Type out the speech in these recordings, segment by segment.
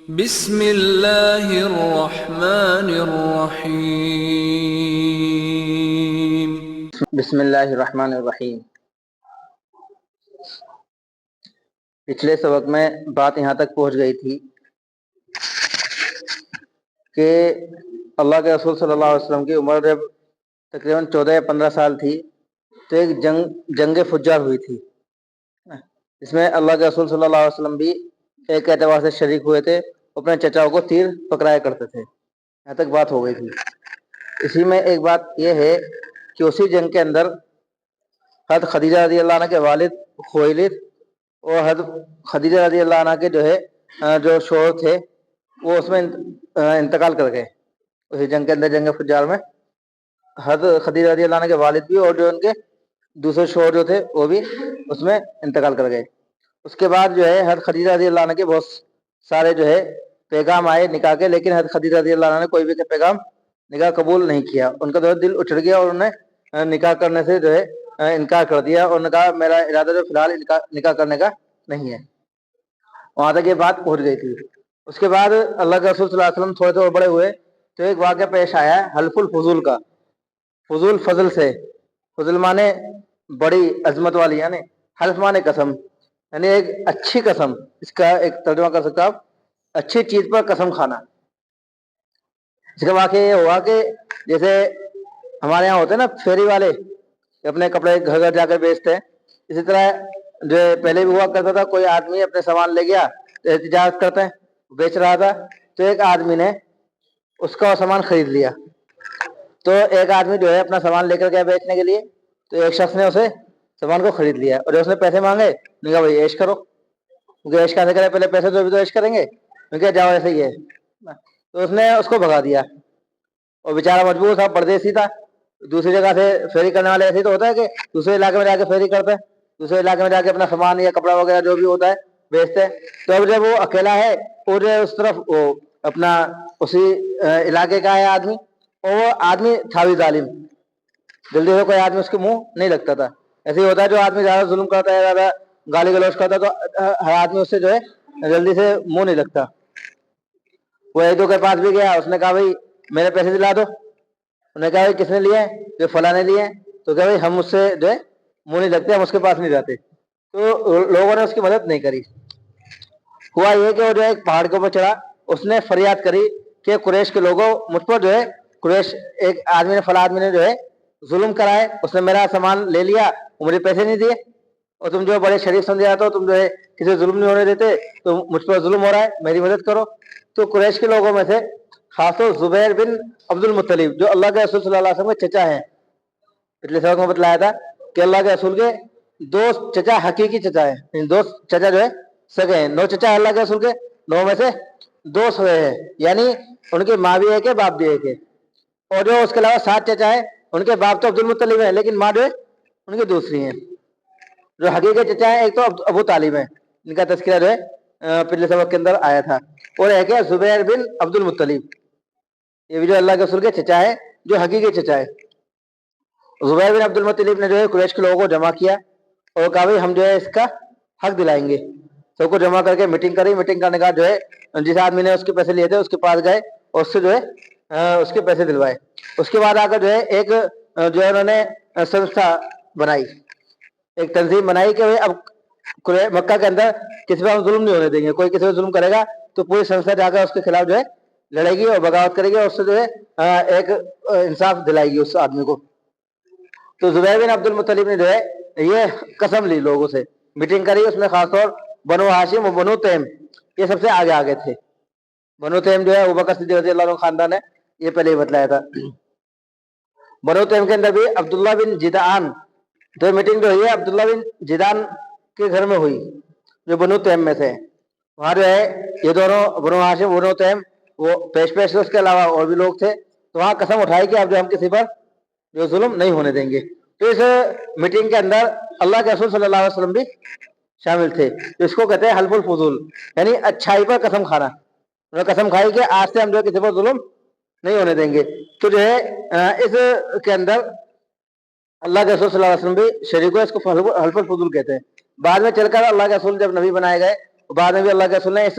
بسم اللہ الرحمن الرحیم۔ بسم اللہ الرحمن الرحیم۔ پچھلے سبق میں بات یہاں تک پہنچ گئی تھی کہ اللہ کے رسول صلی اللہ علیہ وسلم کی عمر جب تقریباً 14 یا 15 سال تھی تو ایک جنگ فجار ہوئی تھی، اس میں اللہ کے رسول صلی اللہ علیہ وسلم بھی ایک اعتبار سے شریک ہوئے تھے، اپنے چچاؤں کو تیر پکڑایا کرتے تھے۔ یہاں تک بات ہو گئی تھی۔ اسی میں ایک بات یہ ہے کہ اسی جنگ کے اندر حضرت خدیجہ رضی اللہ عنہ کے والد خویلد اور حضرت خدیجہ رضی اللہ عنہ کے جو شوہر تھے وہ اس میں انتقال کر گئے۔ اسی جنگ کے اندر، جنگ فجار میں، حضرت خدیجہ رضی اللہ عنہ کے والد بھی اور جو ان کے دوسرے شوہر جو تھے وہ بھی اس میں انتقال کر گئے۔ اس کے بعد حضرت خدیجہ رضی اللہ عنہ کے بہت سارے پیغام آئے نکاح کے، لیکن حضرت خدیجہ رضی اللہ عنہ نے کوئی بھی پیغام نکاح قبول نہیں کیا۔ ان کا دل اچھڑ گیا اور انہوں نے نکاح کرنے سے انکار کر دیا اور نے کہا میرا ارادہ فی الحال نکاح کرنے کا نہیں ہے۔ وہاں تک یہ بات پہنچ گئی تھی۔ اس کے بعد اللہ کے رسول صلی اللہ علیہ وسلم تھوڑے تھوڑے بڑے ہوئے تو ایک واقعہ پیش آیا ہے حلف الفضول کا۔ فضول فضل سے، فضل مانے بڑی عظمت والی، یعنی حلف مانے قسم، یعنی ایک اچھی قسم، اس کا ایک ترجمہ کر سکتا آپ اچھی چیز پر قسم کھانا۔ اس کا واقعہ یہ ہوا کہ جیسے ہمارے یہاں ہوتے ہیں نا فیری والے اپنے کپڑے گھر گھر جا کر بیچتے ہیں، اسی طرح پہلے بھی ہوا کرتا تھا، کوئی آدمی اپنے سامان لے گیا تو احتجاج کرتے ہیں، بیچ رہا تھا تو ایک آدمی نے اس کا وہ سامان خرید لیا۔ تو ایک آدمی اپنا سامان لے کر گیا بیچنے کے لیے، تو ایک شخص نے اسے سامان کو خرید لیا اور اس نے پیسے مانگے، نے کہا بھائی عیش کرو، کیونکہ عیش کیسے کرے، پہلے پیسے تو عیش کریں گے، کیونکہ جاؤ ایسے ہی ہے۔ تو اس نے اس کو بھگا دیا اور بیچارہ مجبور تھا، پردیسی تھا، دوسری جگہ سے فیری کرنے والے ایسے ہی تو ہوتا ہے کہ دوسرے علاقے میں جا کے فیری کرتے ہیں، دوسرے علاقے میں جا کے اپنا سامان یا کپڑا وغیرہ جو بھی ہوتا ہے بیچتے ہیں۔ تو اب جب وہ اکیلا ہے اور اس طرف وہ اپنا اسی علاقے کا ہے آدمی، اور وہ آدمی تھا بھی ظالم، جلدی سے کوئی آدمی اس کے منہ نہیں لگتا تھا۔ ایسے ہی ہوتا ہے جو آدمی زیادہ ظلم کرتا ہے، زیادہ گالی گلوچ کرتا ہے، تو ہر آدمی اس سے جلدی سے منہ نہیں لگتا۔ وہ ایک دو کے پاس بھی گیا، اس نے کہا بھائی میرے پیسے دلا دو۔ انہوں نے کہا بھائی کس نے لیے؟ جو فلاں نے لیے۔ تو کہا بھائی ہم اس سے منہ نہیں لگتے، ہم اس کے پاس نہیں جاتے۔ تو لوگوں نے اس کی مدد نہیں کری۔ ہوا یہ کہ وہ ایک پہاڑ کے اوپر چڑھا، اس نے فریاد کری کہ قریش کے لوگوں، مجھ پر قریش ایک آدمی نے، فلاں آدمی نے ظلم کرا ہے، اس نے میرا سامان لے لیا، مجھے پیسے نہیں دیے، اور تم بڑے شریف سمجھے جاتے ہو، تم کسی ظلم نہیں ہونے دیتے، تو مجھ پر ظلم ہو رہا ہے، میری مدد کرو۔ تو قریش کے لوگوں میں سے خاص طور زبیر بن عبد المطلب، جو اللہ کے رسول صلی اللہ علیہ وسلم کے چچا ہیں، پچھلے سبق میں بتلایا تھا کہ اللہ کے رسول کے دو چچا حقیقی چچا ہیں، دو چچا سگے ہیں، 9 چچا اللہ کے رسول کے، 9 میں سے 2 سگے ہیں، یعنی ان کی ماں بھی ایک ہے، باپ بھی ایک ہے۔ اور اس کے علاوہ 7 چچا ہیں، ان کے باپ تو عبد المطلب ہیں لیکن ماں ان کی دوسری ہیں۔ جو حقیقی چچا ہیں ایک تو ابو طالب ہیں، ان کا تذکرہ پچھلے سبق کے اندر آیا تھا، اور ایک ہے زبیر بن عبد المطلب، یہ بھی جو اللہ کے رسول کے چچا ہے، جو حقیقی چچا ہے۔ زبیر بن عبد المطلب نے قریش کے لوگوں کو جمع کیا اور کہا بھائی ہم اس کا حق دلائیں گے۔ سب کو جمع کر کے میٹنگ کری، میٹنگ کرنے کا جس آدمی نے اس کے پیسے لیے تھے اس کے پاس گئے اور اس سے اس کے پیسے دلوائے۔ اس کے بعد آ کر ایک انہوں نے سنستھا بنائی، ایک تنظیم بنائی کہ اب مکہ کے اندر کسی پر ہم ظلم نہیں ہونے دیں گے، کوئی کسی پر ظلم کرے گا تو پوری سنستھا جا کر اس کے خلاف لڑے گی اور بغاوت کرے گی اور اس سے ایک انصاف دلائے گی اس آدمی کو۔ تو زبیر بن عبد المطلب نے یہ قسم لی، لوگوں سے میٹنگ کری، اس میں خاص طور بنو ہاشم اور بنو تیم یہ سب سے آگے تھے۔ بنو تیم ابوبکر صدیق رضی اللہ عنہ خاندان ہے، یہ پہلے ہی بتلایا تھا۔ بنو تیم کے اندر بھی عبداللہ بن جدعان، تو میٹنگ ہوئی ہے عبداللہ بن جدعان کے گھر میں ہوئی، جو بنو تیم میں سے۔ وہاں یہ دونوں بنو ہاشم بنو تیم وہ پیش تھے، اس کے علاوہ اور بھی لوگ تھے، تو وہاں قسم اٹھائی کہ اب ہم کسی پر ظلم نہیں ہونے دیں گے۔ تو اس میٹنگ کے اندر اللہ کے رسول صلی اللہ علیہ وسلم بھی شامل تھے، اس کو کہتے ہیں حلف الفضول، یعنی اچھائی پر قسم کھانا۔ انہوں نے قسم کھائی کہ آج سے ہم کسی پر ظلم نہیں ہونے دیں گے۔ تو اس کے اندر اللہ کے رسول صلی اللہ علیہ وسلم بھی شریک ہوئے، اس کو حلف الفضول کہتے ہیں۔ بعد میں چل کر اللہ کے رسول جب نبی بنائے گئے، بعد میں بھی اللہ کے رسول نے اس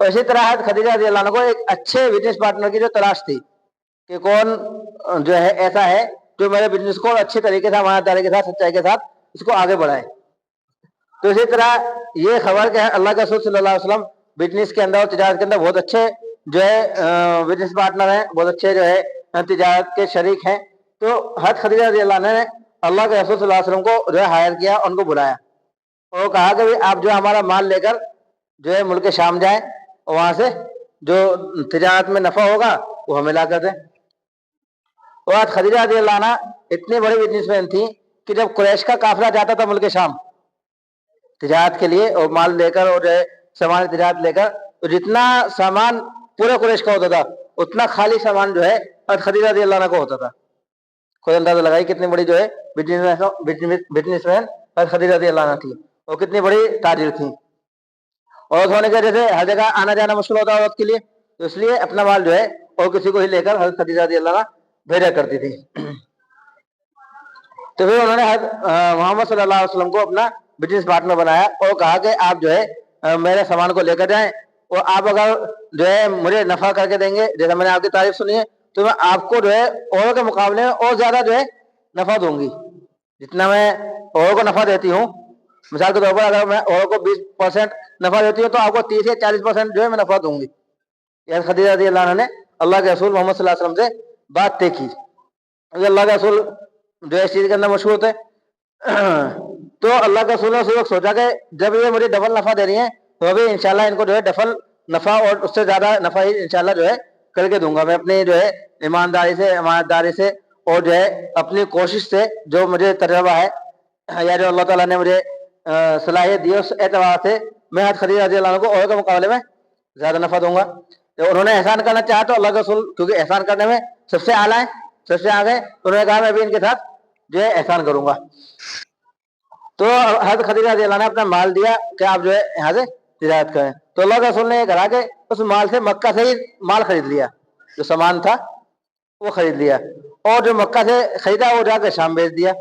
اور اسی طرح حضرت خدیجہ رضی اللہ عنہ کو ایک اچھے بزنس پارٹنر کی جو تلاش تھی کہ کون جو ہے ایسا ہے جو میرے بزنس کو اچھے طریقے سے ایمانداری کے ساتھ سچائی کے ساتھ اس کو آگے بڑھائے. تو اسی طرح یہ خبر کہ اللہ کے رسول صلی اللہ علیہ وسلم بزنس کے اندر اور تجارت کے اندر بہت اچھے جو ہے بزنس پارٹنر ہیں, بہت اچھے جو ہے تجارت کے شریک ہیں. تو حضرت خدیجہ رضی اللہ عنہ نے اللہ کے رسول صلی اللہ علیہ وسلم کو جو ہے ہائر کیا, ان کو بلایا اور کہا کہ آپ جو ہمارا مال لے کر جو ہے ملک شام جائیں اور وہاں سے جو تجارت میں نفع ہوگا وہ ہمیں لا کر دیں. اور حضرت خدیجہ رضی اللہ عنہ اتنی بڑی بزنس مین تھی کہ جب قریش کا قافلہ جاتا تھا ملک شام تجارت کے لیے اور مال لے کر اور جو ہے سامان تجارت لے کر, تو جتنا سامان پورے قریش کا ہوتا تھا اتنا خالی سامان جو ہے حضرت خدیجہ رضی اللہ عنہ کو ہوتا تھا. کوئی اندازہ لگائی کتنی بڑی جو ہے بزنس مین حضرت خدیجہ رضی اللہ عنہ تھی اور کتنی بڑی تاجر تھی. عورت ہونے کی وجہ سے ہر جگہ آنا جانا مشکل ہوتا ہے عورت کے لیے, تو اس لیے اپنا مال جو ہے اور کسی کو ہی لے کر حضرت خدیجہ رضی اللہ عنہ بھیجا کرتی تھی. تو پھر انہوں نے حضرت محمد صلی اللہ علیہ وسلم کو اپنا بزنس پارٹنر بنایا اور کہا کہ آپ جو ہے میرے سامان کو لے کر جائیں اور آپ اگر جو ہے مجھے نفع کر کے دیں گے, جیسا میں نے آپ کی تعریف سنی ہے, تو میں آپ کو جو ہے اوروں کے مقابلے میں اور زیادہ جو ہے نفع دوں گی. جتنا میں اوروں کو نفع دیتی ہوں, مثال کے طور پر اگر میں اوروں کو 20% نفع دیتی ہوں تو آپ کو 30 یا 40% جو ہے میں نفع دوں گی. یہ خدیجہ رضی اللہ عنہ نے اللہ کے رسول محمد صلی اللہ علیہ وسلم سے بات طے کی. اللہ کے رسول جو ہے اس چیز کے اندر مشہور تھے, تو اللہ کے رسول نے اس وقت سوچا کہ جب یہ مجھے ڈبل نفع دے رہی ہیں تو ابھی انشاءاللہ ان کو جو ہے ڈبل نفع اور اس سے زیادہ نفع ہی انشاءاللہ جو ہے کر کے دوں گا. میں اپنی جو ہے ایمانداری سے امانت داری سے اور جو ہے اپنی کوشش سے جو مجھے تجربہ ہے یا جو اللہ تعالیٰ نے مجھے صلاحیت دی اس اعتبار سے میں حضرت خدیجہ رضی اللہ عنہ کو اور کے مقابلے میں زیادہ نفع دوں گا. تو انہوں نے احسان کرنا چاہا تو اللہ کے رسول کیونکہ احسان کرنے میں سب سے اعلیٰ ہیں, سب سے آگے, انہوں نے کہا میں بھی ان کے ساتھ جو ہے احسان کروں گا. تو حضرت خدیجہ رضی اللہ عنہ نے اپنا مال دیا کہ آپ جو ہے یہاں سے تجارت کریں. تو اللہ کے رسول نے یہ کہا کہ اس مال سے مکہ سے ہی مال خرید لیا, جو سامان تھا وہ خرید لیا, اور جو مکہ سے خریدا وہ جا کے شام بیچ دیا.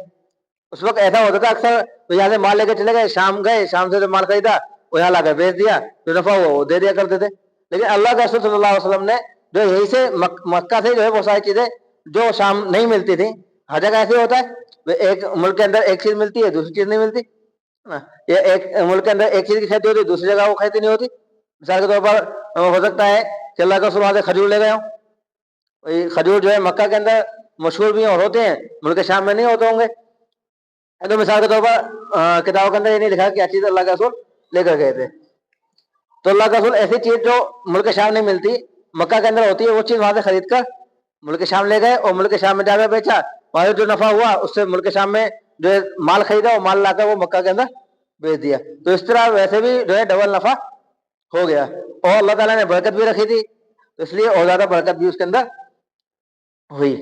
اس وقت ایسا ہوتا تھا اکثر, تو یہاں سے مال لے کے چلے گئے, شام گئے, شام سے جو مال خریدا وہ یہاں لا کر بیچ دیا, جو نفع وہ دے دیا کرتے تھے. لیکن اللہ کے رسول صلی اللہ علیہ وسلم نے جو یہی سے مکہ سے جو ہے وہ ساری چیزیں جو شام نہیں ملتی تھی, ہر جگہ ایسے ہوتا ہے ایک ملک کے اندر ایک چیز ملتی ہے دوسری چیز نہیں ملتی, یا ایک ملک کے اندر ایک چیز کی کھیتی ہوتی ہے دوسری جگہ وہ کھیتی نہیں ہوتی. مثال کے طور پر ہو سکتا ہے کہ اللہ کے رسول وہاں سے کھجور لے گئے ہوں, کھجور جو ہے مکہ کے اندر مشہور بھی اور ہوتے ہیں, ملک شام میں نہیں ہوتے ہوں گے. تو مثال کے طور پر کتابوں کے اندر یہ نہیں لکھا کہ چیز اللہ کے رسول لے کر گئے تھے. تو اللہ کے رسول ایسی چیز جو ملک شام نہیں ملتی مکہ کے اندر ہوتی ہے وہ چیز وہاں سے خرید کر ملک شام لے گئے اور ملک شام میں جا کر بیچا, وہاں سے جو نفع ہوا اس سے ملک شام میں جو ہے مال خریدا وہ مال لا کر وہ مکہ کے اندر بیچ دیا. تو اس طرح ویسے بھی جو ہے ڈبل نفع ہو گیا, اور اللہ تعالیٰ نے برکت بھی رکھی تھی تو اس لیے اور زیادہ برکت بھی اس کے اندر ہوئی.